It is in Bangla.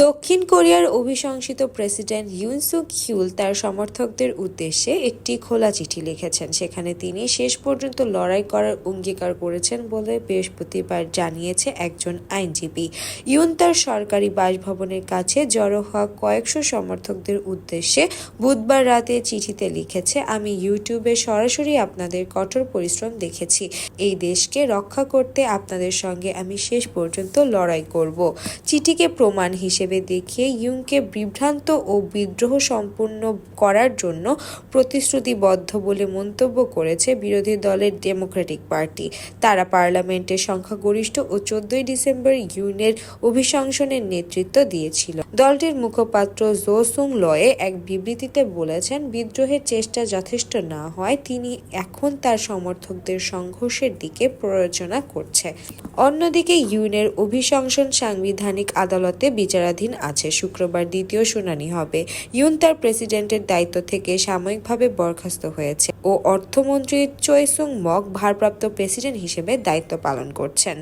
দক্ষিণ কোরিয়ার অভিশংসিত প্রেসিডেন্ট ইউন সুক ইউল তার সমর্থকদের উদ্দেশ্যে একটি খোলা চিঠি লিখেছেন। সেখানে তিনি শেষ পর্যন্ত লড়াই করার অঙ্গীকার করেছেন বলে বৃহস্পতিবার জানিয়েছে একজন আইনজীবী। ইউন তার সরকারি বাসভবনের কাছে জড়ো হওয়া কয়েকশো সমর্থকদের উদ্দেশ্যে বুধবার রাতে চিঠিতে লিখেছে, আমি ইউটিউবে সরাসরি আপনাদের কঠোর পরিশ্রম দেখেছি। এই দেশকে রক্ষা করতে আপনাদের সঙ্গে আমি শেষ পর্যন্ত লড়াই করব। চিঠিকে প্রমাণ হিসেবে দেখিয়ে ইউনকে বিভ্রান্ত ও বিদ্রোহ সম্পূর্ণ করার জন্য প্রতিশ্রুতিবদ্ধ বলে মন্তব্য করেছে বিরোধী দলের ডেমোক্রেটিক পার্টি। তারা পার্লামেন্টের সংখ্যাগরিষ্ঠ ও 14 ডিসেম্বর ইউনের অভিশংসনের নেতৃত্ব দিয়েছিল। দলটির মুখপাত্র জো সুং লয়ে এক বিবৃতিতে বলেছেন, বিদ্রোহের চেষ্টা যথেষ্ট না হয় তিনি এখন তার সমর্থকদের সংঘর্ষের দিকে প্ররোচনা করছে। অন্যদিকে ইউনের অভিশংসন সাংবিধানিক আদালতে বিচারাধীন আছে। শুক্রবার দ্বিতীয় শুনানি হবে। ইউন তার প্রেসিডেন্টের দায়িত্ব থেকে সাময়িকভাবে বরখাস্ত হয়েছে ও অর্থমন্ত্রী চোই সুং মক ভারপ্রাপ্ত প্রেসিডেন্ট হিসেবে দায়িত্ব পালন করছেন।